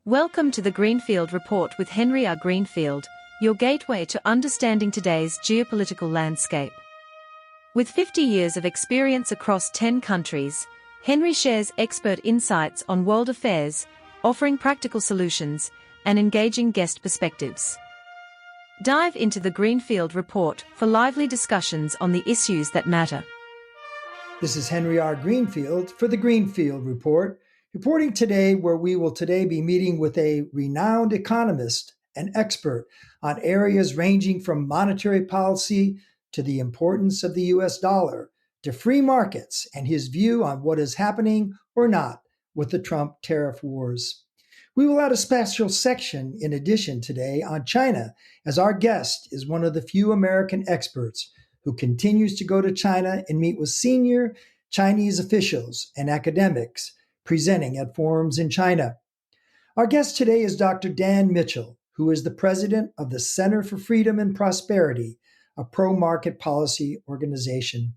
Welcome to the Greenfield Report with Henry R. Greenfield, your gateway to understanding today's geopolitical landscape. With 50 years of experience across 10 countries, Henry shares expert insights on world affairs, offering practical solutions and engaging guest perspectives. Dive into the Greenfield Report for lively discussions on the issues that matter. This is Henry R. Greenfield for the Greenfield Report, reporting today where we will today be meeting with a renowned economist and expert on areas ranging from monetary policy to the importance of the US dollar to free markets and his view on what is happening or not with the Trump tariff wars. We will add a special section in addition today on China, as our guest is one of the few American experts who continues to go to China and meet with senior Chinese officials and academics presenting at forums in China. Our guest today is Dr. Dan Mitchell, who is the president of the Center for Freedom and Prosperity, a pro-market policy organization.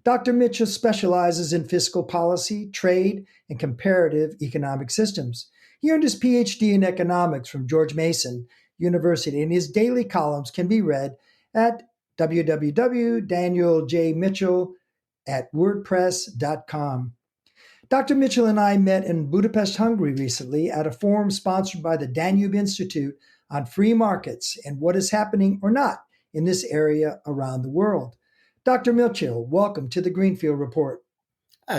Dr. Mitchell specializes in fiscal policy, trade, and comparative economic systems. He earned his PhD in economics from George Mason University, and his daily columns can be read at www.danieljmitchell@wordpress.com. Dr. Mitchell and I met in Budapest, Hungary recently at a forum sponsored by the Danube Institute on free markets and what is happening or not in this area around the world. Dr. Mitchell, welcome to the Greenfield Report.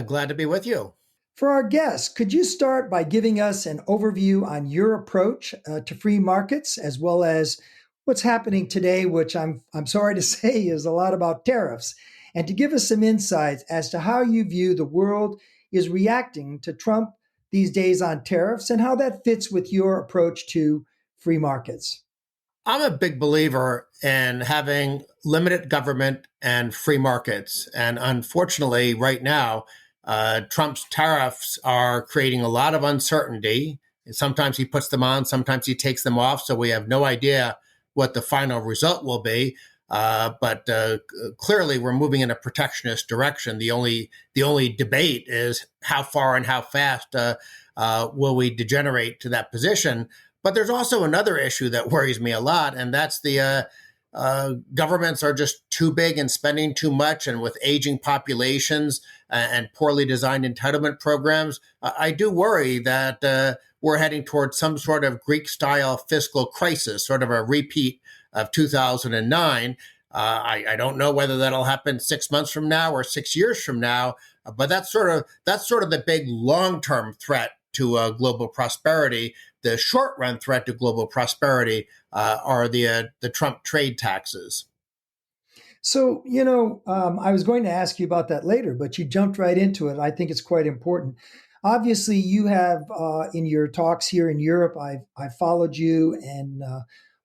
Glad to be with you. For our guests, could you start by giving us an overview on your approach to free markets, as well as what's happening today, which I'm sorry to say is a lot about tariffs, and to give us some insights as to how you view the world is reacting to Trump these days on tariffs and how that fits with your approach to free markets. I'm a big believer in having limited government and free markets. And unfortunately, right now, Trump's tariffs are creating a lot of uncertainty. Sometimes he puts them on, sometimes he takes them off. So we have no idea what the final result will be. But clearly, we're moving in a protectionist direction. The only debate is how far and how fast will we degenerate to that position. But there's also another issue that worries me a lot, and that's the governments are just too big and spending too much. And with aging populations and poorly designed entitlement programs, I do worry that we're heading towards some sort of Greek-style fiscal crisis, sort of a repeat of 2009. I don't know whether that'll happen 6 months from now or 6 years from now, but that's sort of the big long-term threat to global prosperity. The short-run threat to global prosperity are the Trump trade taxes. So, I was going to ask you about that later, but you jumped right into it. I think it's quite important. Obviously, you have in your talks here in Europe, I've followed you and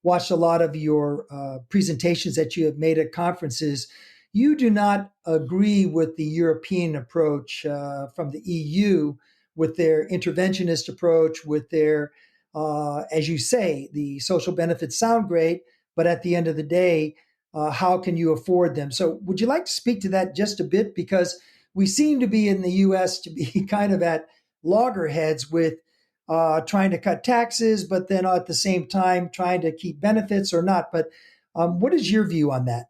watched a lot of your presentations that you have made at conferences. You do not agree with the European approach from the EU, with their interventionist approach, with their, as you say, the social benefits sound great, but at the end of the day, how can you afford them? So would you like to speak to that just a bit? Because we seem to be in the U.S. to be kind of at loggerheads with trying to cut taxes, but then at the same time trying to keep benefits or not. But what is your view on that?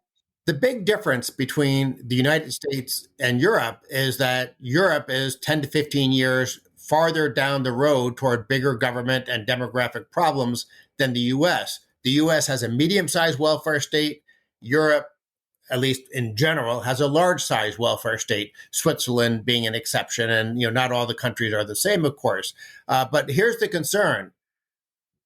The big difference between the United States and Europe is that Europe is 10 to 15 years farther down the road toward bigger government and demographic problems than the U.S. The U.S. has a medium-sized welfare state. Europe, at least in general, has a large-sized welfare state, Switzerland being an exception. And, not all the countries are the same, of course. But here's the concern.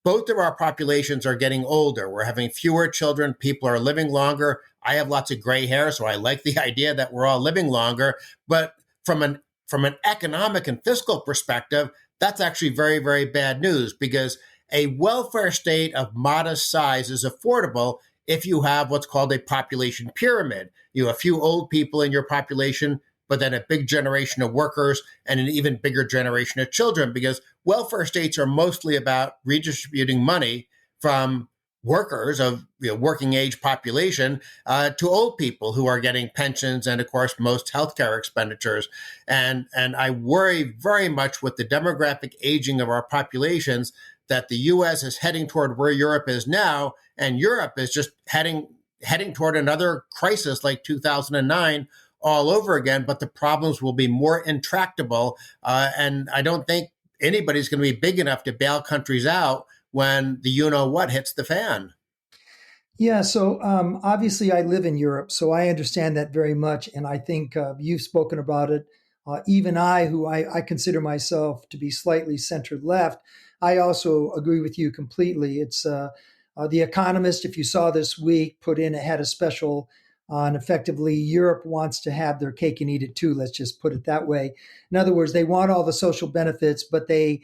Both of our populations are getting older. We're having fewer children. People are living longer. I have lots of gray hair, so I like the idea that we're all living longer. But from an economic and fiscal perspective, that's actually very, very bad news, because a welfare state of modest size is affordable if you have what's called a population pyramid. You have a few old people in your population, but then a big generation of workers and an even bigger generation of children, because welfare states are mostly about redistributing money from workers, of working age population, to old people who are getting pensions and, of course, most healthcare expenditures. And I worry very much with the demographic aging of our populations that the U.S. is heading toward where Europe is now, and Europe is just heading toward another crisis like 2009 all over again. But the problems will be more intractable, and I don't think anybody's going to be big enough to bail countries out when the you-know-what hits the fan. Yeah, so obviously I live in Europe, so I understand that very much. And I think you've spoken about it. Even I, who I consider myself to be slightly center left, I also agree with you completely. It's The Economist, if you saw this week, had a special on effectively Europe wants to have their cake and eat it too. Let's just put it that way. In other words, they want all the social benefits, but they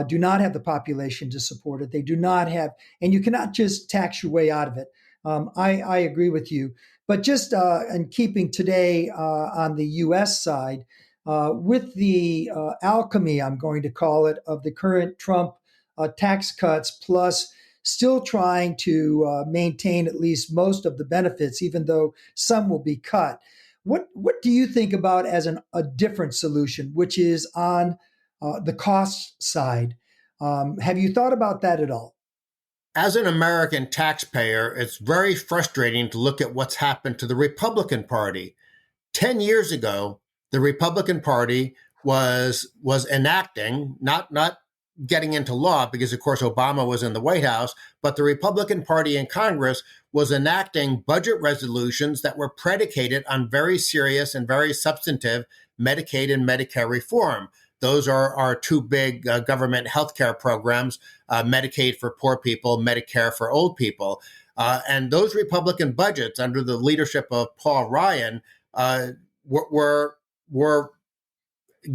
do not have the population to support it. They do not have, and you cannot just tax your way out of it. I agree with you. But just in keeping today on the US side, with the alchemy, I'm going to call it, of the current Trump tax cuts, plus still trying to maintain at least most of the benefits, even though some will be cut. What do you think about as a different solution, which is on the cost side? Have you thought about that at all? As an American taxpayer, it's very frustrating to look at what's happened to the Republican Party. 10 years ago, the Republican Party was enacting, not getting into law, because of course Obama was in the White House, but the Republican Party in Congress was enacting budget resolutions that were predicated on very serious and very substantive Medicaid and Medicare reform. Those are our two big government healthcare programs, Medicaid for poor people, Medicare for old people. And those Republican budgets under the leadership of Paul Ryan were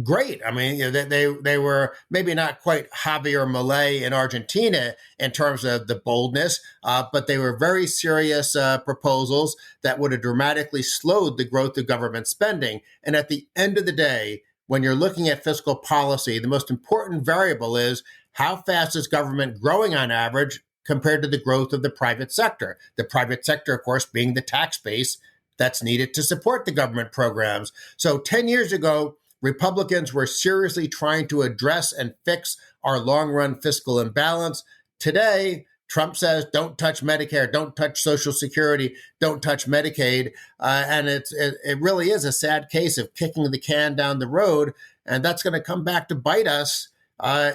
great. I mean, they were maybe not quite Javier Milei in Argentina in terms of the boldness, but they were very serious proposals that would have dramatically slowed the growth of government spending. And at the end of the day, when you're looking at fiscal policy, the most important variable is how fast is government growing on average compared to the growth of the private sector. The private sector, of course, being the tax base that's needed to support the government programs. So 10 years ago, Republicans were seriously trying to address and fix our long-run fiscal imbalance. Today, Trump says, don't touch Medicare, don't touch Social Security, don't touch Medicaid. And it really is a sad case of kicking the can down the road. And that's going to come back to bite us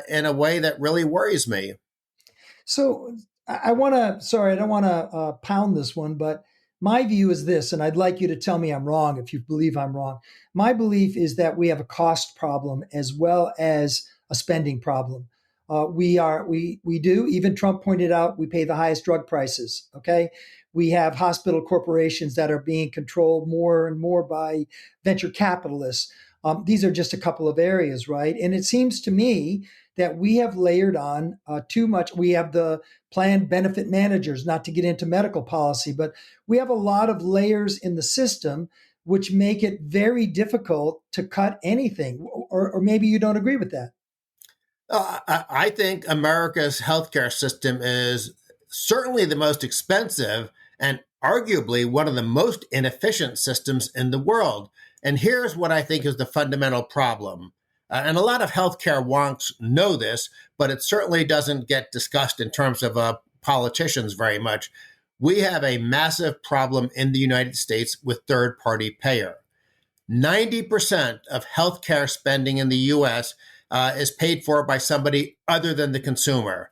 in a way that really worries me. So I want to, sorry, I don't want to pound this one, but my view is this, and I'd like you to tell me I'm wrong if you believe I'm wrong. My belief is that we have a cost problem as well as a spending problem. We do, even Trump pointed out, we pay the highest drug prices. Okay. We have hospital corporations that are being controlled more and more by venture capitalists. These are just a couple of areas, right? And it seems to me that we have layered on too much. We have the planned benefit managers, not to get into medical policy, but we have a lot of layers in the system which make it very difficult to cut anything. Or maybe you don't agree with that. I think America's healthcare system is certainly the most expensive and arguably one of the most inefficient systems in the world. And here's what I think is the fundamental problem. And a lot of healthcare wonks know this, but it certainly doesn't get discussed in terms of politicians very much. We have a massive problem in the United States with third-party payer. 90% of healthcare spending in the U.S. Is paid for by somebody other than the consumer.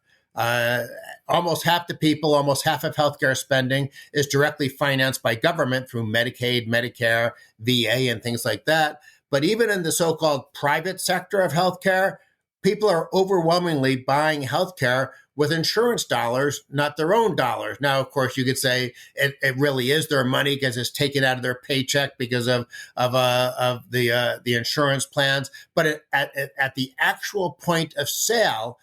Almost half the people, almost half of healthcare spending is directly financed by government through Medicaid, Medicare, VA, and things like that. But even in the so-called private sector of healthcare, people are overwhelmingly buying healthcare with insurance dollars, not their own dollars. Now, of course, you could say it really is their money because it's taken out of their paycheck because of the insurance plans. But at the actual point of sale,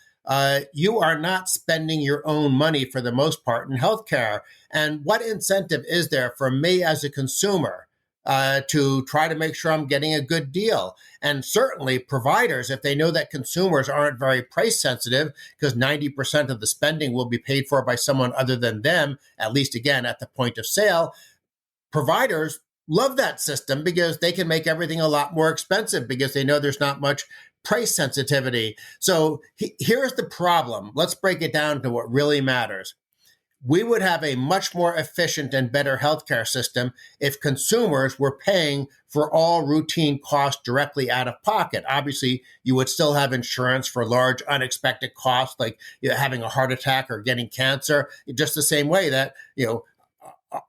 you are not spending your own money for the most part in healthcare. And what incentive is there for me as a consumer to try to make sure I'm getting a good deal. And certainly providers, if they know that consumers aren't very price sensitive, because 90% of the spending will be paid for by someone other than them, at least again at the point of sale, providers love that system because they can make everything a lot more expensive because they know there's not much price sensitivity. So here's the problem. Let's break it down to what really matters. We would have a much more efficient and better healthcare system if consumers were paying for all routine costs directly out of pocket. Obviously, you would still have insurance for large unexpected costs like having a heart attack or getting cancer, just the same way that,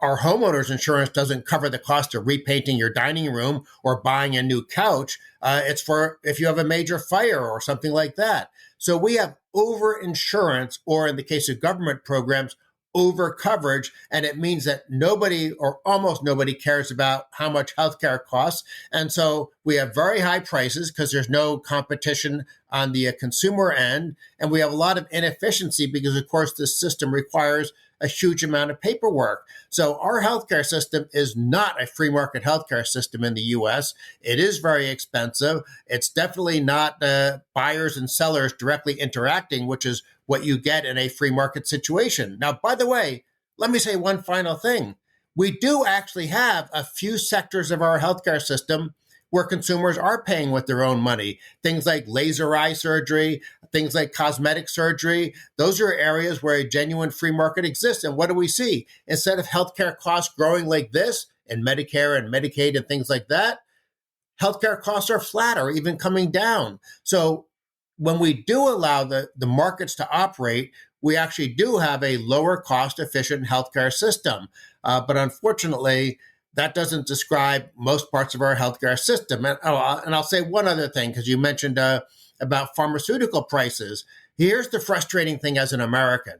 our homeowner's insurance doesn't cover the cost of repainting your dining room or buying a new couch. It's for if you have a major fire or something like that. So we have over insurance, or in the case of government programs, over coverage. And it means that nobody or almost nobody cares about how much healthcare costs. And so we have very high prices because there's no competition on the consumer end. And we have a lot of inefficiency because, of course, this system requires a huge amount of paperwork. So our healthcare system is not a free market healthcare system in the US. It is very expensive. It's definitely not buyers and sellers directly interacting, which is what you get in a free market situation. Now, by the way, let me say one final thing. We do actually have a few sectors of our healthcare system where consumers are paying with their own money. Things like laser eye surgery, things like cosmetic surgery. Those are areas where a genuine free market exists. And what do we see? Instead of healthcare costs growing like this in Medicare and Medicaid and things like that, healthcare costs are flat or even coming down. So when we do allow the markets to operate, we actually do have a lower cost efficient healthcare system. But unfortunately, that doesn't describe most parts of our healthcare system. And I'll say one other thing, because you mentioned about pharmaceutical prices. Here's the frustrating thing as an American.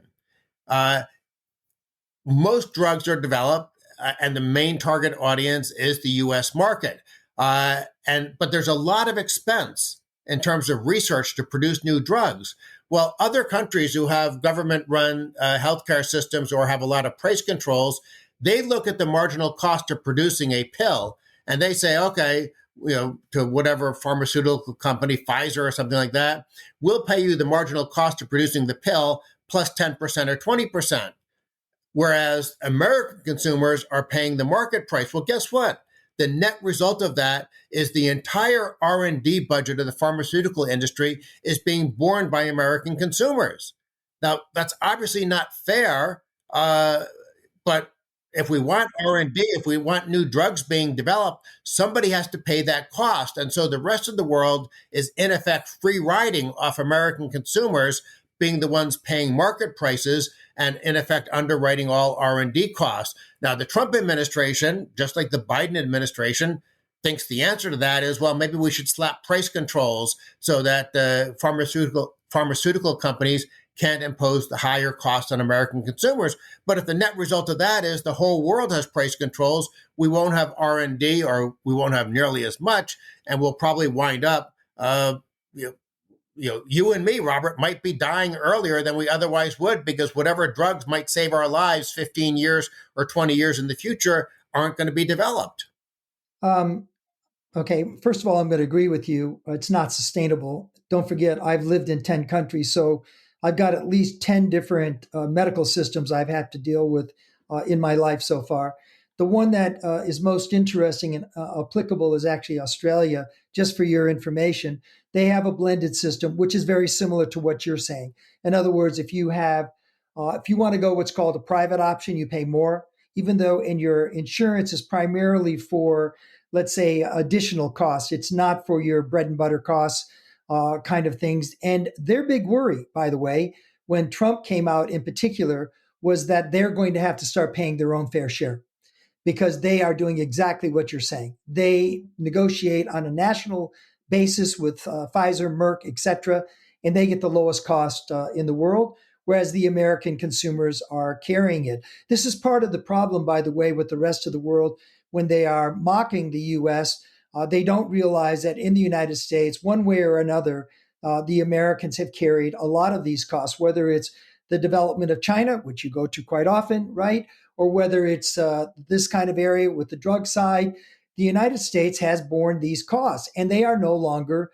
Most drugs are developed, and the main target audience is the U.S. market. But there's a lot of expense in terms of research to produce new drugs. Well, other countries who have government-run healthcare systems or have a lot of price controls, they look at the marginal cost of producing a pill and they say, okay, to whatever pharmaceutical company, Pfizer or something like that, we'll pay you the marginal cost of producing the pill plus 10% or 20%. Whereas American consumers are paying the market price. Well, guess what? The net result of that is the entire R&D budget of the pharmaceutical industry is being borne by American consumers. Now, that's obviously not fair, but if we want R&D, if we want new drugs being developed, somebody has to pay that cost. And so the rest of the world is, in effect, free riding off American consumers being the ones paying market prices and, in effect, underwriting all R&D costs. Now, the Trump administration, just like the Biden administration, thinks the answer to that is, well, maybe we should slap price controls so that the pharmaceutical companies can't impose the higher cost on American consumers. But if the net result of that is the whole world has price controls, we won't have R&D, or we won't have nearly as much, and we'll probably wind up, you and me, Robert, might be dying earlier than we otherwise would because whatever drugs might save our lives 15 years or 20 years in the future aren't going to be developed. Okay, first of all, I'm going to agree with you. It's not sustainable. Don't forget, I've lived in 10 countries, so I've got at least 10 different medical systems I've had to deal with in my life so far. The one that is most interesting and applicable is actually Australia. Just for your information, they have a blended system, which is very similar to what you're saying. In other words, if you want to go what's called a private option, you pay more, even though in your insurance is primarily for, let's say, additional costs. It's not for your bread and butter costs. Kind of things. And their big worry, by the way, when Trump came out in particular, was that they're going to have to start paying their own fair share because they are doing exactly what you're saying. They negotiate on a national basis with Pfizer, Merck, et cetera, and they get the lowest cost in the world, whereas the American consumers are carrying it. This is part of the problem, by the way, with the rest of the world when they are mocking the U.S. They don't realize that in the United States, one way or another, the Americans have carried a lot of these costs, whether it's the development of China, which you go to quite often, right? Or whether it's this kind of area with the drug side. the United States has borne these costs, and they are no longer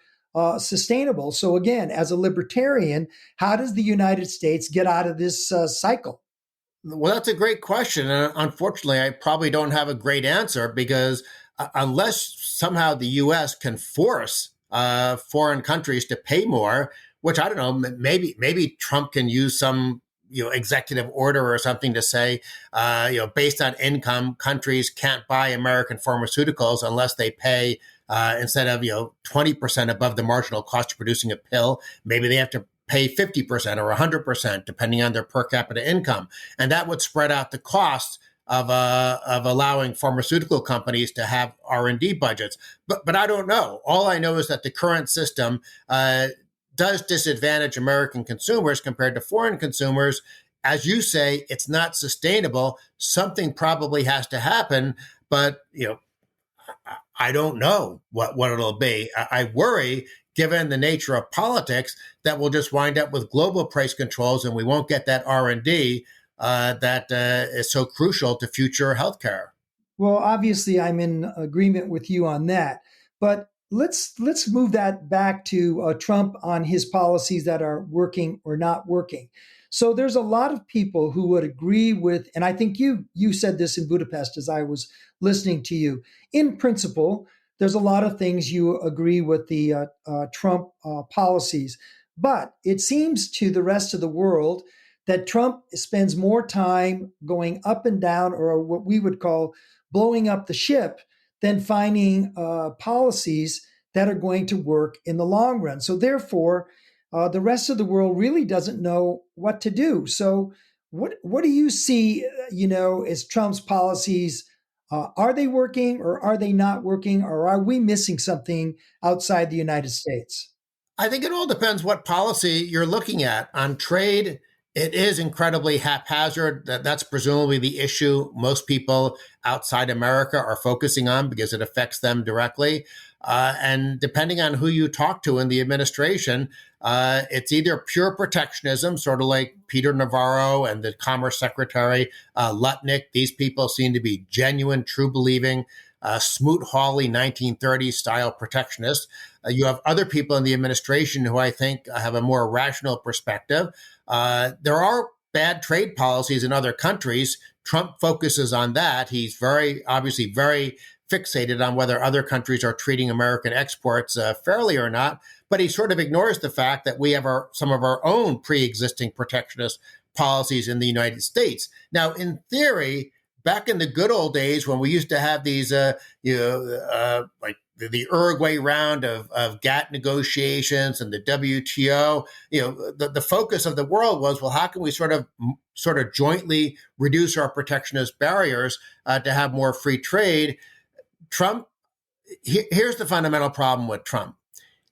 sustainable. So, again, as a libertarian, how does the United States get out of this cycle? Well, that's a great question. And unfortunately, I probably don't have a great answer because unless somehow the US can force foreign countries to pay more, which I don't know, maybe Trump can use some executive order or something to say, based on income, countries can't buy American pharmaceuticals unless they pay instead of 20% above the marginal cost of producing a pill. Maybe they have to pay 50% or 100%, depending on their per capita income. And that would spread out the costs of allowing pharmaceutical companies to have R&D budgets. But I don't know. All I know is that the current system does disadvantage American consumers compared to foreign consumers. As you say, it's not sustainable. Something probably has to happen, but I don't know what it'll be. I worry, given the nature of politics, that we'll just wind up with global price controls and we won't get that R&D that is so crucial to future healthcare. Well, obviously, I'm in agreement with you on that. But let's move that back to Trump on his policies that are working or not working. So there's a lot of people who would agree with, and I think you said this in Budapest as I was listening to you. In principle, there's a lot of things you agree with the Trump policies, but it seems to the rest of the world that Trump spends more time going up and down, or what we would call blowing up the ship, than finding policies that are going to work in the long run. So therefore, the rest of the world really doesn't know what to do. So what do you see, as Trump's policies? Are they working or are they not working, or are we missing something outside the United States? I think it all depends what policy you're looking at. On trade, it is incredibly haphazard. That's presumably the issue most people outside America are focusing on because it affects them directly. And depending on who you talk to in the administration, it's either pure protectionism, sort of like Peter Navarro and the Commerce Secretary Lutnick. These people seem to be genuine, true believing, Smoot-Hawley 1930s style protectionists. You have other people in the administration who I think have a more rational perspective. There are bad trade policies in other countries. Trump focuses on that. He's obviously very fixated on whether other countries are treating American exports fairly or not. But he sort of ignores the fact that we have some of our own pre-existing protectionist policies in the United States. Now, in theory, back in the good old days when we used to have these, like the Uruguay round of GATT negotiations and the WTO, the focus of the world was, well, how can we sort of jointly reduce our protectionist barriers to have more free trade? Trump, here's the fundamental problem with Trump.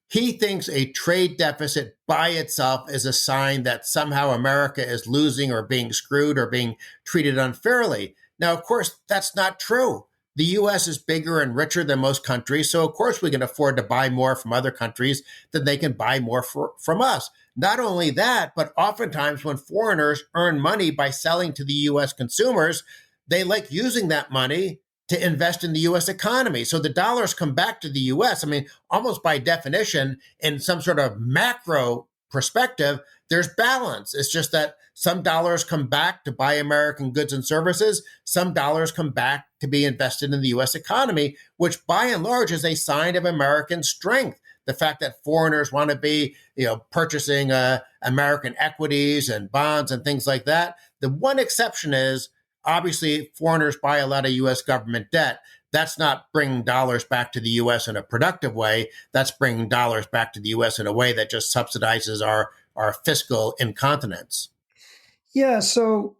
He thinks a trade deficit by itself is a sign that somehow America is losing or being screwed or being treated unfairly. Now, of course, that's not true. The U.S. is bigger and richer than most countries, so of course we can afford to buy more from other countries than they can buy more from us. Not only that, but oftentimes when foreigners earn money by selling to the U.S. consumers, they like using that money to invest in the U.S. economy. So the dollars come back to the U.S. I mean, almost by definition, in some sort of macro perspective, there's balance. It's just that some dollars come back to buy American goods and services. Some dollars come back to be invested in the U.S. economy, which by and large is a sign of American strength. The fact that foreigners want to be, purchasing American equities and bonds and things like that. The one exception is, obviously, foreigners buy a lot of U.S. government debt. That's not bringing dollars back to the U.S. in a productive way. That's bringing dollars back to the U.S. in a way that just subsidizes our fiscal incontinence. Yeah, so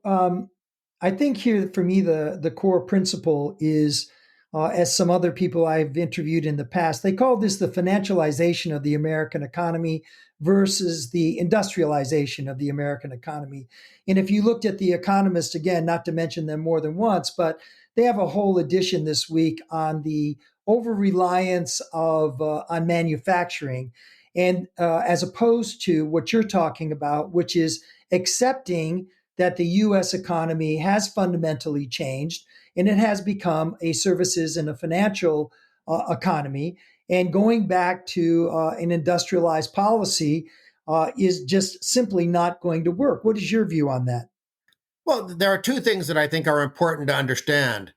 I think here for me, the core principle is, as some other people I've interviewed in the past, they call this the financialization of the American economy versus the industrialization of the American economy. And if you looked at The Economist, again, not to mention them more than once, but they have a whole edition this week on the over-reliance on manufacturing, and as opposed to what you're talking about, which is accepting that the US economy has fundamentally changed and it has become a services and a financial economy. And going back to an industrialized policy is just simply not going to work. What is your view on that? Well, there are two things that I think are important to understand.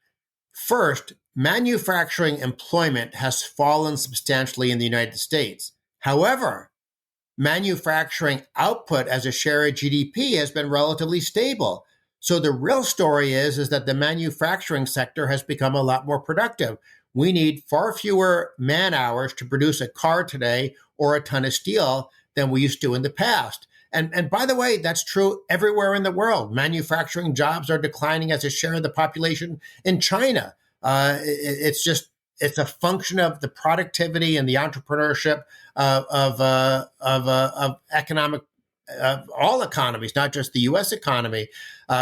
First, manufacturing employment has fallen substantially in the United States. However, manufacturing output as a share of GDP has been relatively stable. So the real story is that the manufacturing sector has become a lot more productive. We need far fewer man hours to produce a car today or a ton of steel than we used to in the past. And by the way, that's true everywhere in the world. Manufacturing jobs are declining as a share of the population in China. It's a function of the productivity and the entrepreneurship of economic all economies, not just the U.S. economy.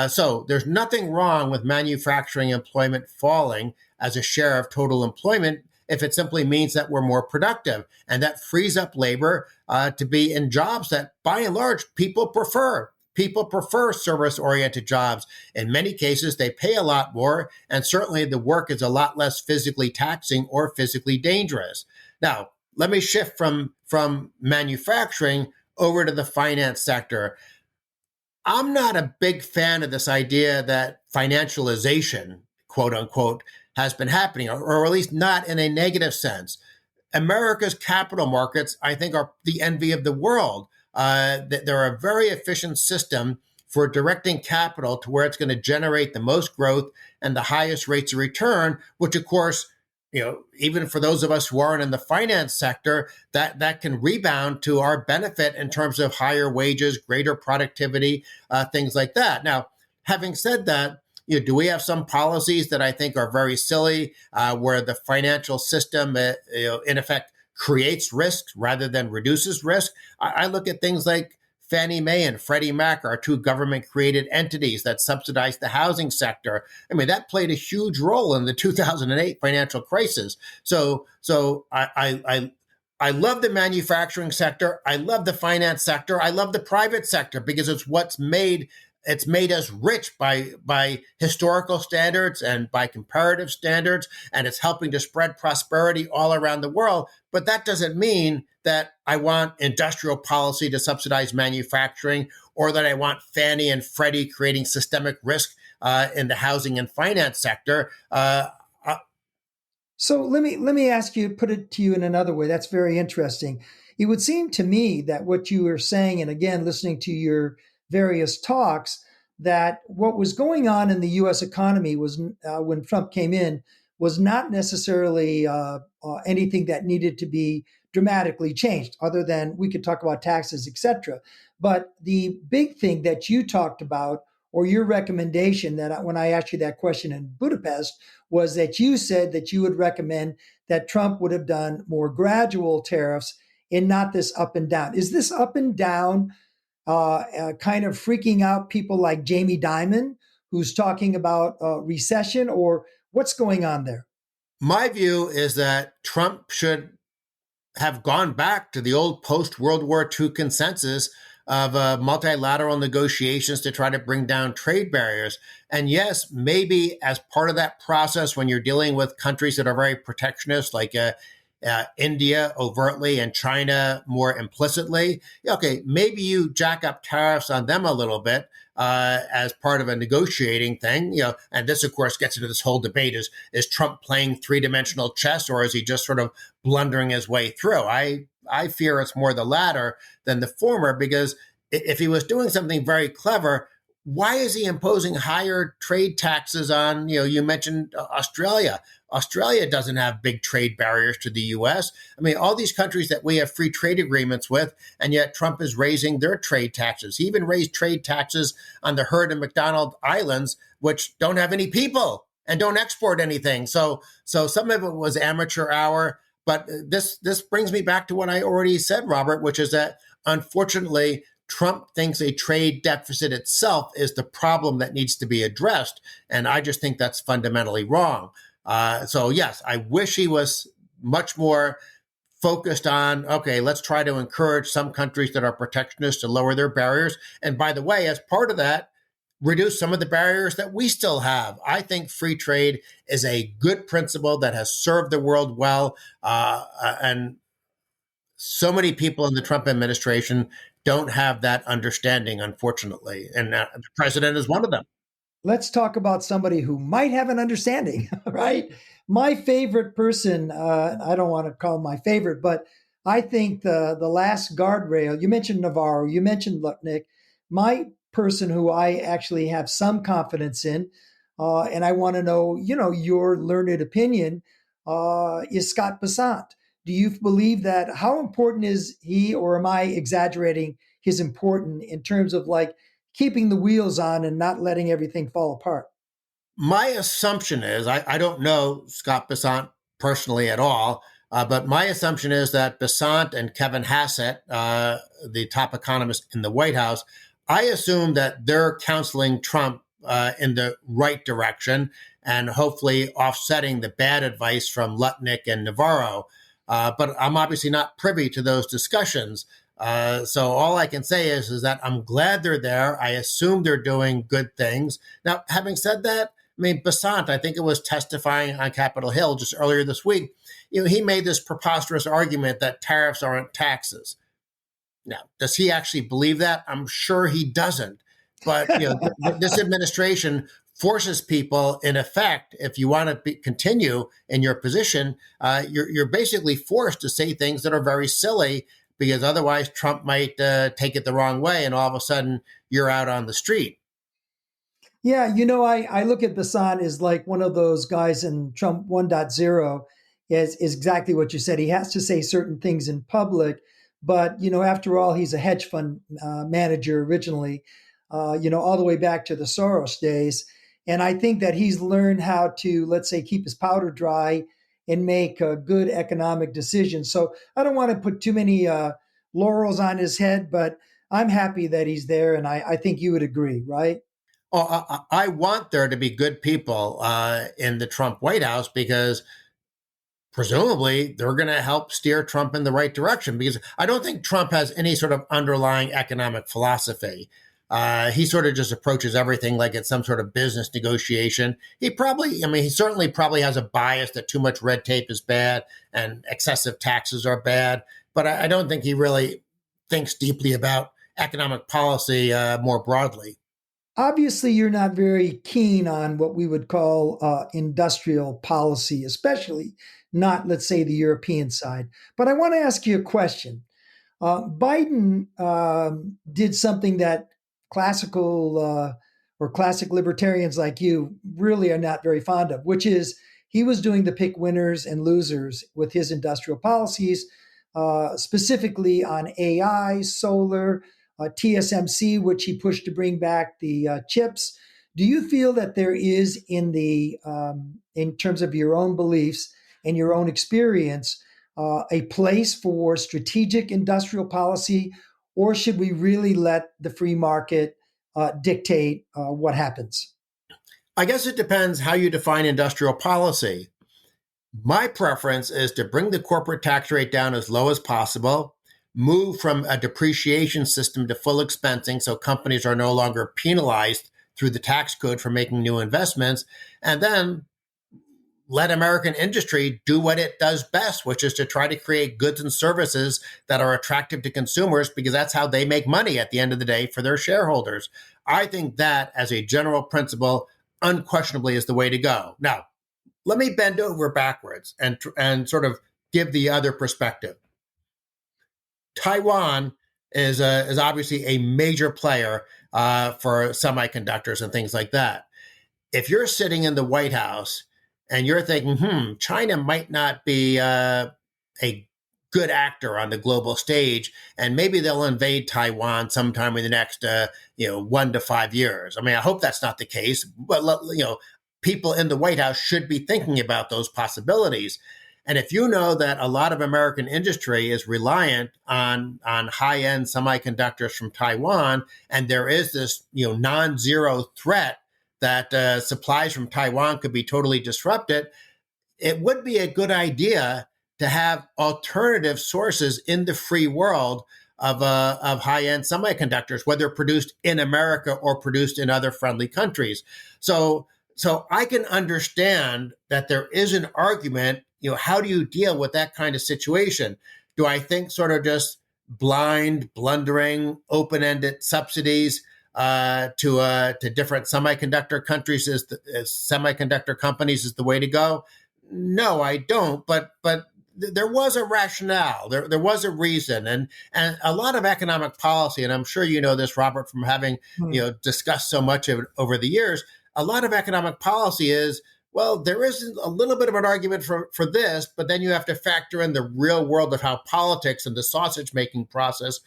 So there's nothing wrong with manufacturing employment falling as a share of total employment if it simply means that we're more productive, and that frees up labor to be in jobs that, by and large, people prefer. People prefer service-oriented jobs. In many cases, they pay a lot more, and certainly the work is a lot less physically taxing or physically dangerous. Now, let me shift from manufacturing over to the finance sector. I'm not a big fan of this idea that financialization, quote unquote, has been happening, or at least not in a negative sense. America's capital markets, I think, are the envy of the world. They're a very efficient system for directing capital to where it's going to generate the most growth and the highest rates of return, which, of course, even for those of us who aren't in the finance sector, that can rebound to our benefit in terms of higher wages, greater productivity, things like that. Now, having said that, do we have some policies that I think are very silly, where the financial system, in effect, creates risk rather than reduces risk? I look at things like Fannie Mae and Freddie Mac, our two government-created entities that subsidize the housing sector. I mean, that played a huge role in the 2008 financial crisis. So I love the manufacturing sector. I love the finance sector. I love the private sector because it's made us rich by historical standards and by comparative standards, and it's helping to spread prosperity all around the world. But that doesn't mean that I want industrial policy to subsidize manufacturing, or that I want Fannie and Freddie creating systemic risk in the housing and finance sector. So let me ask you, put it to you in another way. That's very interesting. It would seem to me that what you were saying, and again, listening to your various talks, that what was going on in the U.S. economy was when Trump came in was not necessarily anything that needed to be dramatically changed, other than we could talk about taxes, etc. But the big thing that you talked about, or your recommendation that when I asked you that question in Budapest, was that you said that you would recommend that Trump would have done more gradual tariffs and not this up and down. Is this up and down kind of freaking out people like Jamie Dimon, who's talking about recession, or what's going on there? My view is that Trump should have gone back to the old post-World War II consensus of multilateral negotiations to try to bring down trade barriers. And yes, maybe as part of that process, when you're dealing with countries that are very protectionist, like India overtly and China more implicitly, okay, maybe you jack up tariffs on them a little bit as part of a negotiating thing. And this, of course, gets into this whole debate: is Trump playing three-dimensional chess, or is he just sort of blundering his way through? I fear it's more the latter than the former, because if he was doing something very clever, why is he imposing higher trade taxes on, you mentioned Australia. Australia doesn't have big trade barriers to the U.S. I mean, all these countries that we have free trade agreements with, and yet Trump is raising their trade taxes. He even raised trade taxes on the Heard and McDonald Islands, which don't have any people and don't export anything. So some of it was amateur hour. But this brings me back to what I already said, Robert, which is that, unfortunately, Trump thinks a trade deficit itself is the problem that needs to be addressed. And I just think that's fundamentally wrong. So, yes, I wish he was much more focused on, okay, let's try to encourage some countries that are protectionist to lower their barriers. And by the way, as part of that, reduce some of the barriers that we still have. I think free trade is a good principle that has served the world well. And so many people in the Trump administration don't have that understanding, unfortunately. And the president is one of them. Let's talk about somebody who might have an understanding, right? My favorite person, I don't want to call him my favorite, but I think the last guardrail, you mentioned Navarro, you mentioned Lutnick, my person who I actually have some confidence in, and I want to know, your learned opinion, is Scott Bessent. Do you believe that? How important is he, or am I exaggerating his importance in terms of like keeping the wheels on and not letting everything fall apart? My assumption is I don't know Scott Bessent personally at all, but my assumption is that Bessent and Kevin Hassett, the top economist in the White House, I assume that they're counseling Trump in the right direction and hopefully offsetting the bad advice from Lutnick and Navarro. But I'm obviously not privy to those discussions. So all I can say is that I'm glad they're there. I assume they're doing good things. Now, having said that, I mean, Bessent, I think it was testifying on Capitol Hill just earlier this week. He made this preposterous argument that tariffs aren't taxes. Now, does he actually believe that? I'm sure he doesn't. But this administration forces people, in effect, if you want to continue in your position, you're basically forced to say things that are very silly, because otherwise Trump might take it the wrong way, and all of a sudden you're out on the street. Yeah, I look at Bessent as like one of those guys in Trump 1.0 is exactly what you said. He has to say certain things in public, but after all, he's a hedge fund manager originally, all the way back to the Soros days. And I think that he's learned how to, let's say, keep his powder dry and make good economic decisions. So I don't want to put too many laurels on his head, but I'm happy that he's there. And I think you would agree, right? Oh, I want there to be good people in the Trump White House, because presumably they're going to help steer Trump in the right direction, because I don't think Trump has any sort of underlying economic philosophy. He sort of just approaches everything like it's some sort of business negotiation. He certainly probably has a bias that too much red tape is bad and excessive taxes are bad, but I don't think he really thinks deeply about economic policy more broadly. Obviously, you're not very keen on what we would call industrial policy, especially not, let's say, the European side. But I want to ask you a question. Biden did something that classical or classic libertarians like you really are not very fond of, which is he was doing the pick winners and losers with his industrial policies, specifically on AI, solar, TSMC, which he pushed to bring back the chips. Do you feel that there is in terms of your own beliefs and your own experience, a place for strategic industrial policy, or should we really let the free market dictate what happens? I guess it depends how you define industrial policy. My preference is to bring the corporate tax rate down as low as possible, move from a depreciation system to full expensing so companies are no longer penalized through the tax code for making new investments, and then let American industry do what it does best, which is to try to create goods and services that are attractive to consumers, because that's how they make money at the end of the day for their shareholders. I think that, as a general principle, unquestionably is the way to go. Now, let me bend over backwards and sort of give the other perspective. Taiwan is obviously a major player for semiconductors and things like that. If you're sitting in the White House and you're thinking, China might not be a good actor on the global stage, and maybe they'll invade Taiwan sometime in the next 1 to 5 years. I mean, I hope that's not the case, but people in the White House should be thinking about those possibilities. And if you know that a lot of American industry is reliant on high-end semiconductors from Taiwan, and there is this non-zero threat that supplies from Taiwan could be totally disrupted, it would be a good idea to have alternative sources in the free world of high-end semiconductors, whether produced in America or produced in other friendly countries. So I can understand that there is an argument, how do you deal with that kind of situation? Do I think sort of just blind, blundering, open-ended subsidies to different semiconductor countries as semiconductor companies is the way to go? No, I don't. But there was a rationale. There was a reason, and a lot of economic policy. And I'm sure you know this, Robert, from having discussed so much of it over the years. A lot of economic policy is, well, there is a little bit of an argument for this, but then you have to factor in the real world of how politics and the sausage making process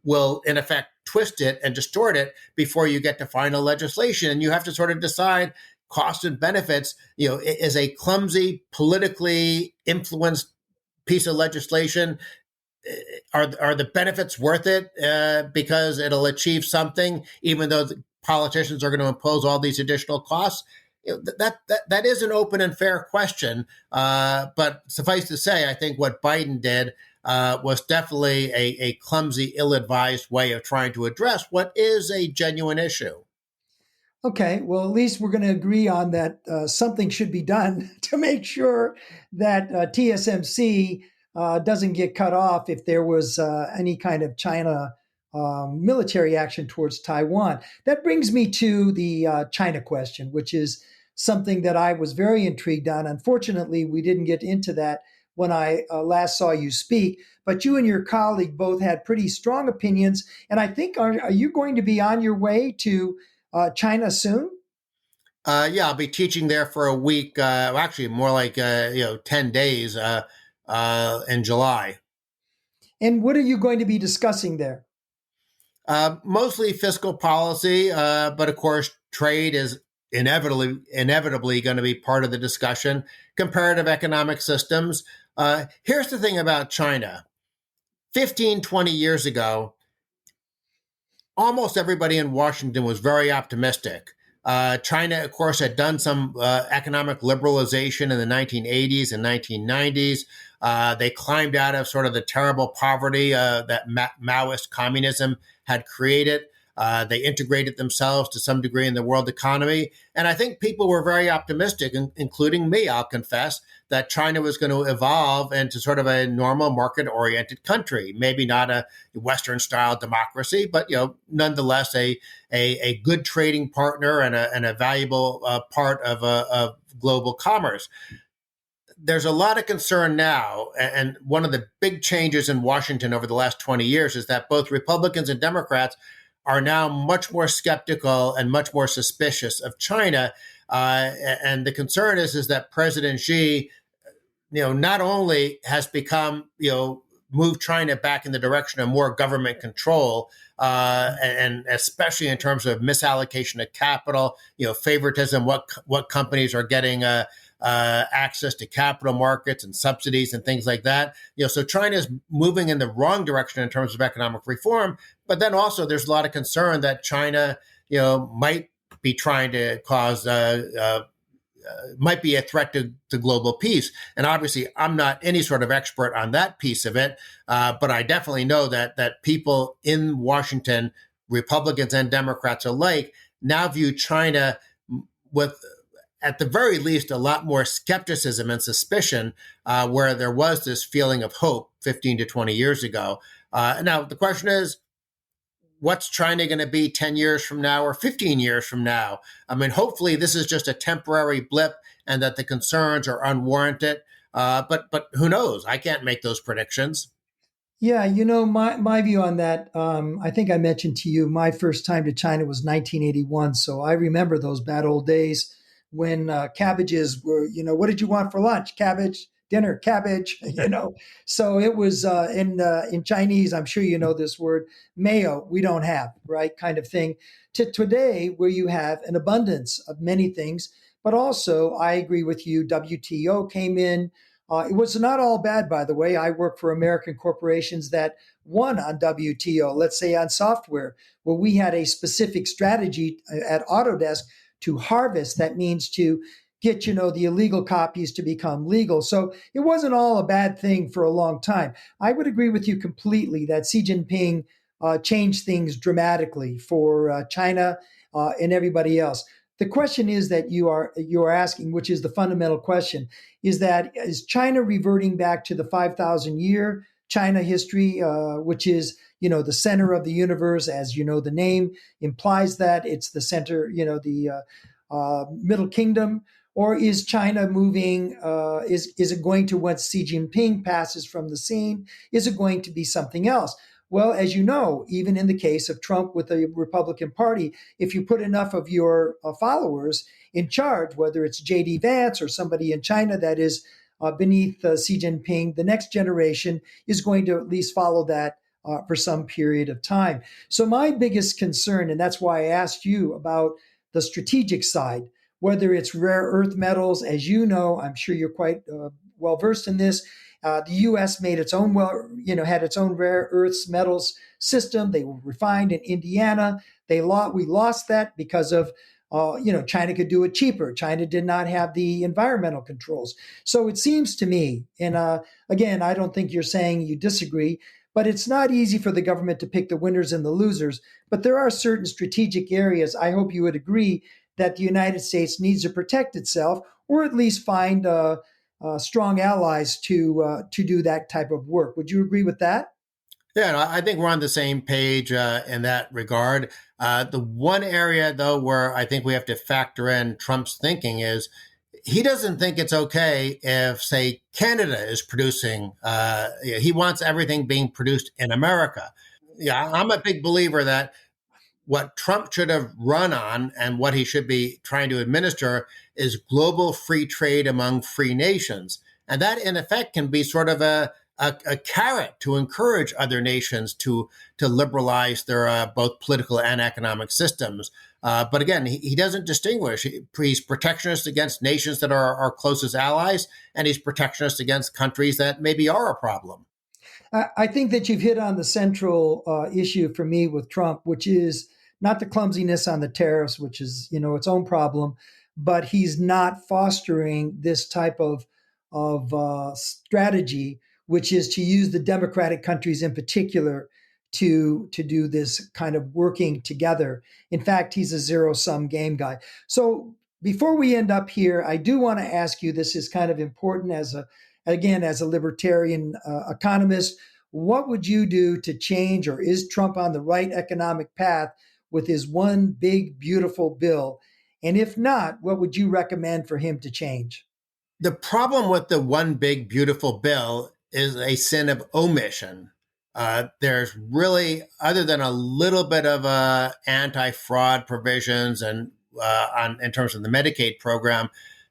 will, in effect, twist it and distort it before you get to final legislation. And you have to sort of decide costs and benefits. Is a clumsy, politically influenced piece of legislation, are the benefits worth it because it'll achieve something, even though the politicians are going to impose all these additional costs? That is an open and fair question. But suffice to say, I think what Biden did was definitely a clumsy, ill-advised way of trying to address what is a genuine issue. Okay, well, at least we're going to agree on that something should be done to make sure that TSMC doesn't get cut off if there was any kind of China military action towards Taiwan. That brings me to the China question, which is something that I was very intrigued on. Unfortunately, we didn't get into that when I last saw you speak, but you and your colleague both had pretty strong opinions. And I think, are you going to be on your way to China soon? Yeah, I'll be teaching there for a week. Actually, more like 10 days in July. And what are you going to be discussing there? Mostly fiscal policy, but of course, trade is inevitably going to be part of the discussion. Comparative economic systems. Here's the thing about China. 15, 20 years ago, almost everybody in Washington was very optimistic. China, of course, had done some economic liberalization in the 1980s and 1990s. They climbed out of sort of the terrible poverty that Maoist communism had created. They integrated themselves to some degree in the world economy. And I think people were very optimistic, including me, I'll confess, that China was going to evolve into sort of a normal market-oriented country. Maybe not a Western-style democracy, but nonetheless a good trading partner and a valuable part of global commerce. There's a lot of concern now, and one of the big changes in Washington over the last 20 years is that both Republicans and Democrats are now much more skeptical and much more suspicious of China. And the concern is that President Xi, not only has become, moved China back in the direction of more government control, and especially in terms of misallocation of capital, favoritism, what companies are getting access to capital markets and subsidies and things like that. So China is moving in the wrong direction in terms of economic reform. But then also there's a lot of concern that China, might be trying to cause, might be a threat to global peace. And obviously, I'm not any sort of expert on that piece of it, but I definitely know that people in Washington, Republicans and Democrats alike, now view China with, at the very least, a lot more skepticism and suspicion, where there was this feeling of hope 15 to 20 years ago. Now, the question is, what's China going to be 10 years from now or 15 years from now? I mean, hopefully this is just a temporary blip and that the concerns are unwarranted. But who knows? I can't make those predictions. Yeah, my view on that, I think I mentioned to you, my first time to China was 1981. So I remember those bad old days when cabbages were, what did you want for lunch? Cabbage. Dinner, cabbage, So it was in Chinese, I'm sure you know this word, mayo, we don't have, right, kind of thing, to today where you have an abundance of many things. But also, I agree with you, WTO came in. It was not all bad, by the way. I work for American corporations that won on WTO, let's say on software, where we had a specific strategy at Autodesk to harvest. That means to get, the illegal copies to become legal. So it wasn't all a bad thing for a long time. I would agree with you completely that Xi Jinping changed things dramatically for China and everybody else. The question is that you are asking, which is the fundamental question, is China reverting back to the 5,000 year China history, which is the center of the universe, as the name implies that it's the center, the Middle Kingdom, or is China moving? Is it going to, once Xi Jinping passes from the scene, is it going to be something else? Well, as you know, even in the case of Trump with the Republican Party, if you put enough of your followers in charge, whether it's J.D. Vance or somebody in China that is beneath Xi Jinping, the next generation is going to at least follow that for some period of time. So my biggest concern, and that's why I asked you about the strategic side, whether it's rare earth metals, as you know, I'm sure you're quite well versed in this. The U.S. made its own, had its own rare earths metals system. They were refined in Indiana. We lost that because of, China could do it cheaper. China did not have the environmental controls. So it seems to me, and again, I don't think you're saying you disagree, but it's not easy for the government to pick the winners and the losers. But there are certain strategic areas, I hope you would agree, that the United States needs to protect itself, or at least find strong allies to do that type of work. Would you agree with that? Yeah, no, I think we're on the same page in that regard. The one area, though, where I think we have to factor in Trump's thinking is he doesn't think it's okay if, say, Canada is producing. He wants everything being produced in America. Yeah, I'm a big believer that what Trump should have run on and what he should be trying to administer is global free trade among free nations. And that, in effect, can be sort of a carrot to encourage other nations to liberalize their both political and economic systems. But again, he doesn't distinguish. He's protectionist against nations that are our closest allies, and he's protectionist against countries that maybe are a problem. I think that you've hit on the central issue for me with Trump, which is not the clumsiness on the tariffs, which is its own problem, but he's not fostering this type of strategy, which is to use the democratic countries in particular to do this kind of working together. In fact, he's a zero-sum game guy. So before we end up here, I do want to ask you, this is kind of important as a libertarian economist, what would you do to change, or is Trump on the right economic path with his one big, beautiful bill? And if not, what would you recommend for him to change? The problem with the one big, beautiful bill is a sin of omission. There's really, other than a little bit of anti-fraud provisions and in terms of the Medicaid program,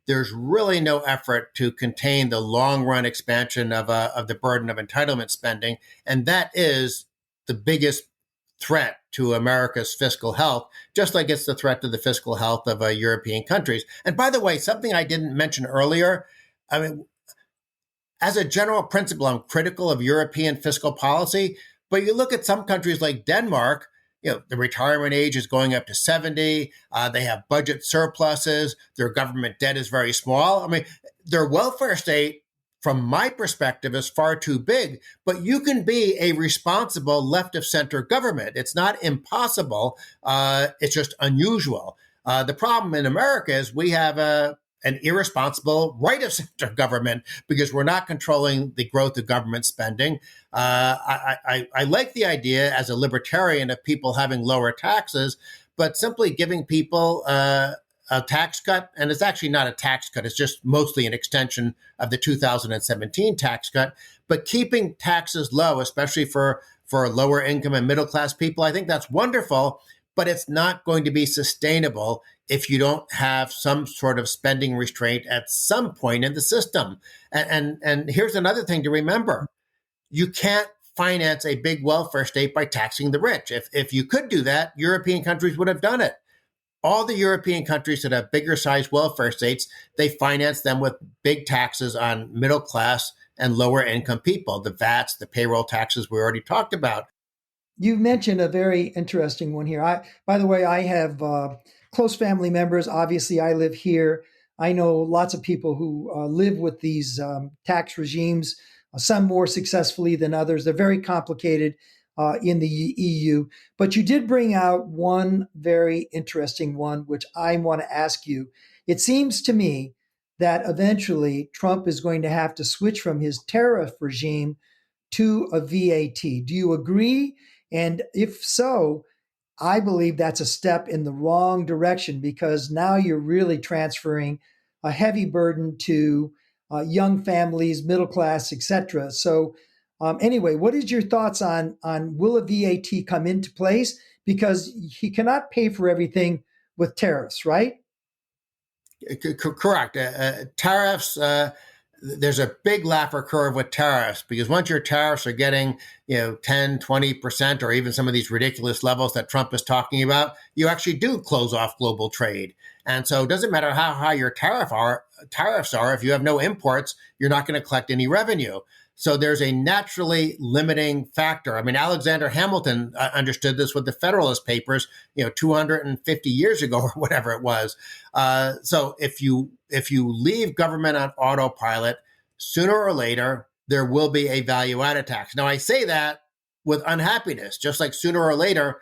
there's really no effort to contain the long-run expansion of the burden of entitlement spending, and that is the biggest threat to America's fiscal health, just like it's the threat to the fiscal health of European countries. And by the way, something I didn't mention earlier, I mean, as a general principle, I'm critical of European fiscal policy, but you look at some countries like Denmark, the retirement age is going up to 70. They have budget surpluses. Their government debt is very small. I mean, their welfare state, from my perspective, is far too big. But you can be a responsible left of center government. It's not impossible. It's just unusual. The problem in America is we have an irresponsible right of center government because we're not controlling the growth of government spending. I like the idea as a libertarian of people having lower taxes, but simply giving people a tax cut, and it's actually not a tax cut, it's just mostly an extension of the 2017 tax cut, but keeping taxes low, especially for lower income and middle class people, I think that's wonderful, but it's not going to be sustainable if you don't have some sort of spending restraint at some point in the system. And here's another thing to remember. You can't finance a big welfare state by taxing the rich. If you could do that, European countries would have done it. All the European countries that have bigger sized welfare states, they finance them with big taxes on middle class and lower income people, the VATs, the payroll taxes we already talked about. You mentioned a very interesting one here. By the way, I have close family members. Obviously, I live here. I know lots of people who live with these tax regimes, some more successfully than others. They're very complicated in the EU. But you did bring out one very interesting one, which I want to ask you. It seems to me that eventually Trump is going to have to switch from his tariff regime to a VAT. Do you agree? And if so, I believe that's a step in the wrong direction because now you're really transferring a heavy burden to young families, middle class, etc. So, anyway, what is your thoughts on will a VAT come into place? Because he cannot pay for everything with tariffs, right? Correct. Tariffs. There's a big Laffer curve with tariffs because once your tariffs are getting 10, 20%, or even some of these ridiculous levels that Trump is talking about, you actually do close off global trade. And so it doesn't matter how high your tariffs are. If you have no imports, you're not going to collect any revenue. So there's a naturally limiting factor. I mean, Alexander Hamilton understood this with the Federalist Papers, 250 years ago or whatever it was. So if you leave government on autopilot, sooner or later there will be a value-added tax. Now I say that with unhappiness, just like sooner or later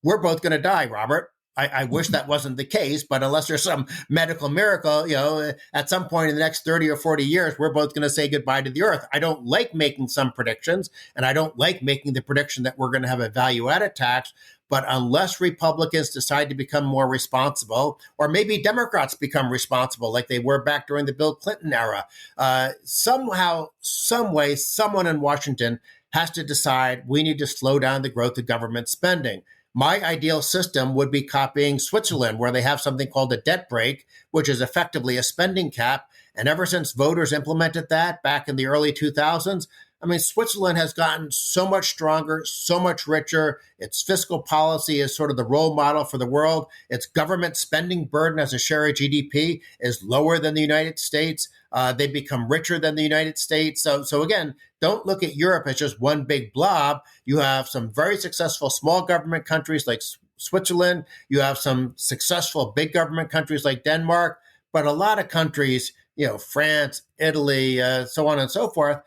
we're both going to die, Robert. I wish that wasn't the case, but unless there's some medical miracle, at some point in the next 30 or 40 years, we're both going to say goodbye to the earth. I don't like making some predictions, and I don't like making the prediction that we're going to have a value-added tax. But unless Republicans decide to become more responsible, or maybe Democrats become responsible like they were back during the Bill Clinton era, somehow, some way, someone in Washington has to decide we need to slow down the growth of government spending. My ideal system would be copying Switzerland, where they have something called a debt brake, which is effectively a spending cap. And ever since voters implemented that back in the early 2000s, I mean, Switzerland has gotten so much stronger, so much richer. Its fiscal policy is sort of the role model for the world. Its government spending burden as a share of GDP is lower than the United States. They become richer than the United States. So again, don't look at Europe as just one big blob. You have some very successful small government countries like Switzerland. You have some successful big government countries like Denmark. But a lot of countries, France, Italy, so on and so forth,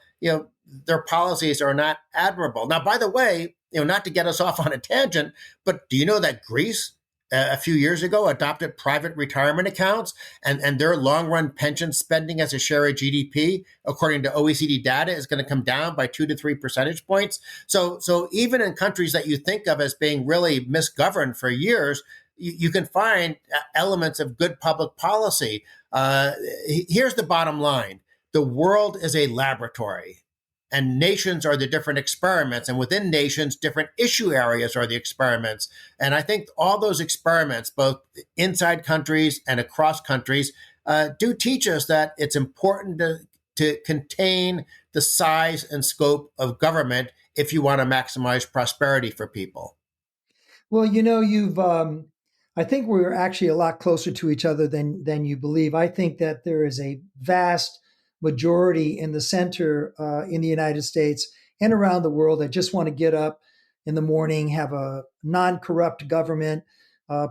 their policies are not admirable. Now, by the way, not to get us off on a tangent, but do you know that Greece a few years ago adopted private retirement accounts and their long-run pension spending as a share of GDP, according to OECD data, is going to come down by 2 to 3 percentage points. So even in countries that you think of as being really misgoverned for years, you can find elements of good public policy. Here's the bottom line. The world is a laboratory. And nations are the different experiments. And within nations, different issue areas are the experiments. And I think all those experiments, both inside countries and across countries, do teach us that it's important to contain the size and scope of government if you want to maximize prosperity for people. Well, I think we're actually a lot closer to each other than you believe. I think that there is a vast majority in the center in the United States and around the world that just want to get up in the morning, have a non-corrupt government,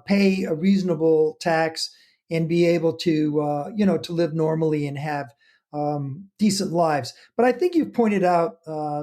pay a reasonable tax, and be able to to live normally and have decent lives. But I think you've pointed out,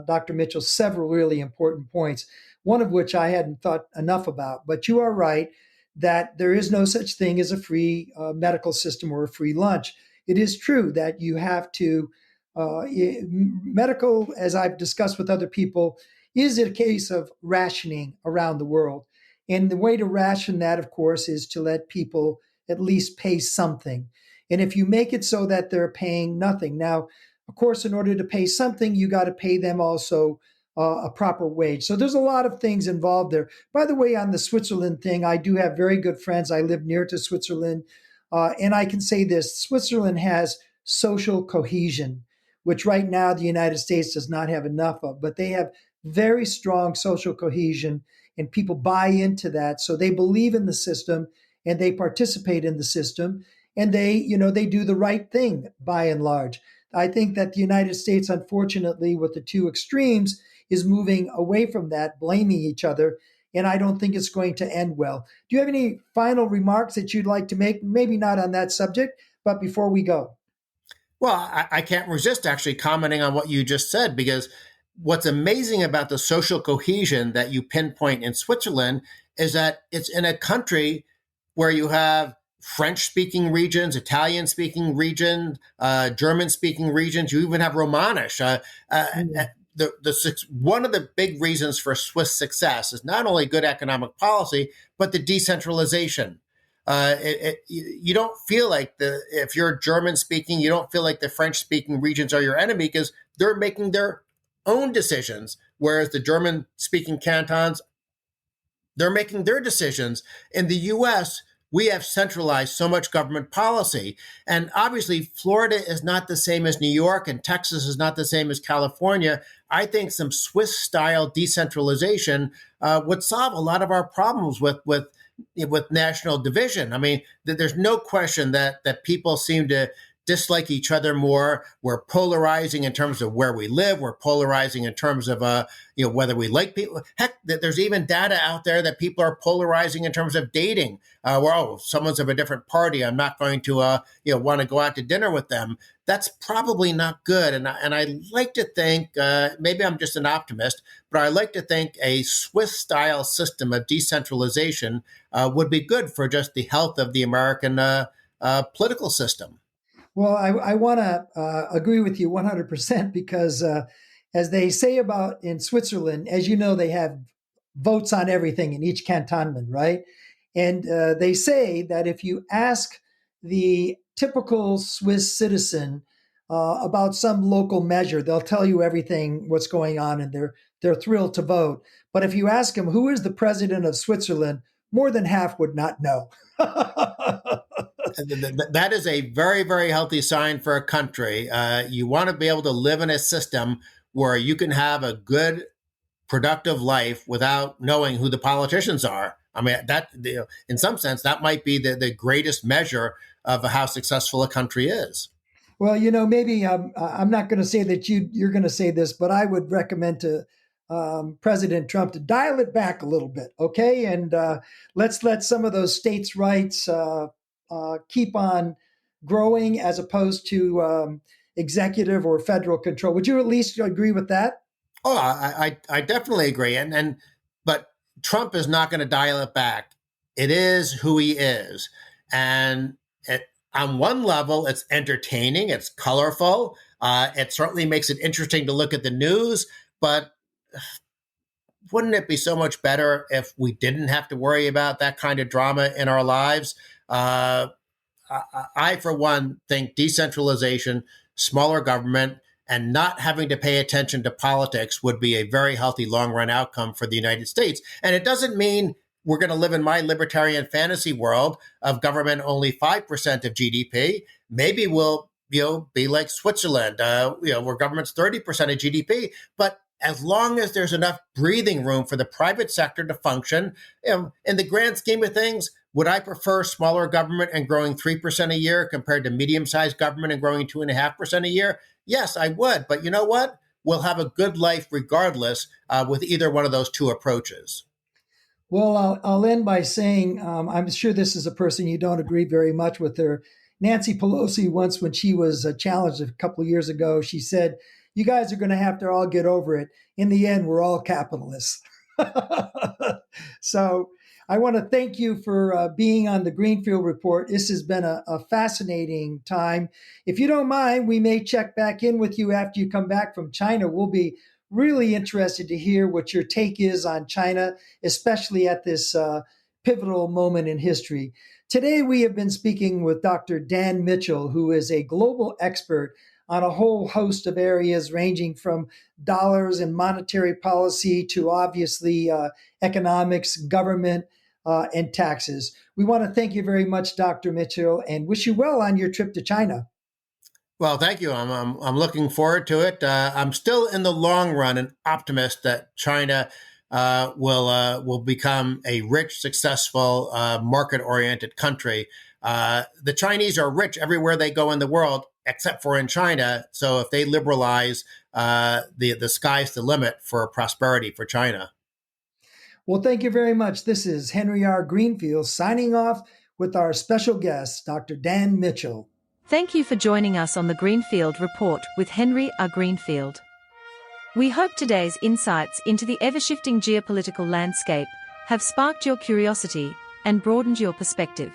Dr. Mitchell, several really important points, one of which I hadn't thought enough about. But you are right that there is no such thing as a free medical system or a free lunch. It is true that you have to, medical, as I've discussed with other people, is a case of rationing around the world. And the way to ration that, of course, is to let people at least pay something. And if you make it so that they're paying nothing. Now, of course, in order to pay something, you got to pay them also a proper wage. So there's a lot of things involved there. By the way, on the Switzerland thing, I do have very good friends. I live near to Switzerland. And I can say this, Switzerland has social cohesion, which right now the United States does not have enough of, but they have very strong social cohesion and people buy into that. So they believe in the system and they participate in the system and they do the right thing by and large. I think that the United States, unfortunately, with the two extremes, is moving away from that, blaming each other. And I don't think it's going to end well. Do you have any final remarks that you'd like to make? Maybe not on that subject, But before we go, Well, I can't resist actually commenting on what you just said, because what's amazing about the social cohesion that you pinpoint in Switzerland is that it's in a country where you have French speaking regions, Italian speaking regions, German speaking regions. You even have Romanish. One of the big reasons for Swiss success is not only good economic policy, but the decentralization. You don't feel like if you're German speaking, you don't feel like the French speaking regions are your enemy because they're making their own decisions. Whereas the German speaking cantons, they're making their decisions. In the US, we have centralized so much government policy. And obviously, Florida is not the same as New York, and Texas is not the same as California. I think some Swiss style decentralization would solve a lot of our problems with national division. I mean, there's no question that people seem to dislike each other more. We're polarizing in terms of where we live. We're polarizing in terms of whether we like people. Heck, there's even data out there that people are polarizing in terms of dating. Well, someone's of a different party, I'm not going to want to go out to dinner with them. That's probably not good. And I like to think, maybe I'm just an optimist, but I like to think a Swiss-style system of decentralization would be good for just the health of the American political system. well, I want to agree with you 100% because, as they say about in Switzerland, as you know, they have votes on everything in each cantonment, right? And they say that if you ask the typical Swiss citizen about some local measure, they'll tell you everything what's going on, and they're thrilled to vote. But if you ask them who is the president of Switzerland, more than half would not know. That is a very, very healthy sign for a country. You want to be able to live in a system where you can have a good, productive life without knowing who the politicians are. I mean, in some sense, that might be the greatest measure of how successful a country is. Well, maybe I'm not going to say that you're going to say this, but I would recommend to President Trump to dial it back a little bit, okay? And let's let some of those states' rights keep on growing as opposed to executive or federal control. Would you at least agree with that? Oh, I definitely agree. But Trump is not going to dial it back. It is who he is. And on one level, it's entertaining, it's colorful. It certainly makes it interesting to look at the news. But wouldn't it be so much better if we didn't have to worry about that kind of drama in our lives? I, for one, think decentralization, smaller government, and not having to pay attention to politics would be a very healthy long-run outcome for the United States. And it doesn't mean we're going to live in my libertarian fantasy world of government only 5% of GDP. Maybe we'll be like Switzerland, where government's 30% of GDP. But as long as there's enough breathing room for the private sector to function, in the grand scheme of things, would I prefer smaller government and growing 3% a year compared to medium-sized government and growing 2.5% a year? Yes, I would. But you know what? We'll have a good life regardless with either one of those two approaches. Well, I'll end by saying I'm sure this is a person you don't agree very much with her. Nancy Pelosi once, when she was challenged a couple of years ago, she said, "You guys are going to have to all get over it. In the end, we're all capitalists." So I want to thank you for being on the Greenfield Report. This has been a fascinating time. If you don't mind, we may check back in with you after you come back from China. We'll be really interested to hear what your take is on China, especially at this pivotal moment in history. Today, we have been speaking with Dr. Dan Mitchell, who is a global expert on a whole host of areas ranging from dollars and monetary policy to obviously economics, government, and taxes. We want to thank you very much, Dr. Mitchell, and wish you well on your trip to China. Well, thank you. I'm looking forward to it. I'm still in the long run an optimist that China will become a rich, successful, market-oriented country. The Chinese are rich everywhere they go in the world, except for in China. So if they liberalize, the sky's the limit for prosperity for China. Well, thank you very much. This is Henry R. Greenfield signing off with our special guest, Dr. Dan Mitchell. Thank you for joining us on the Greenfield Report with Henry R. Greenfield. We hope today's insights into the ever-shifting geopolitical landscape have sparked your curiosity and broadened your perspective.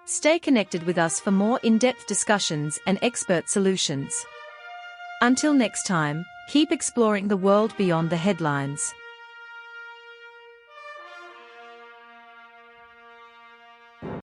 Stay connected with us for more in-depth discussions and expert solutions. Until next time, keep exploring the world beyond the headlines.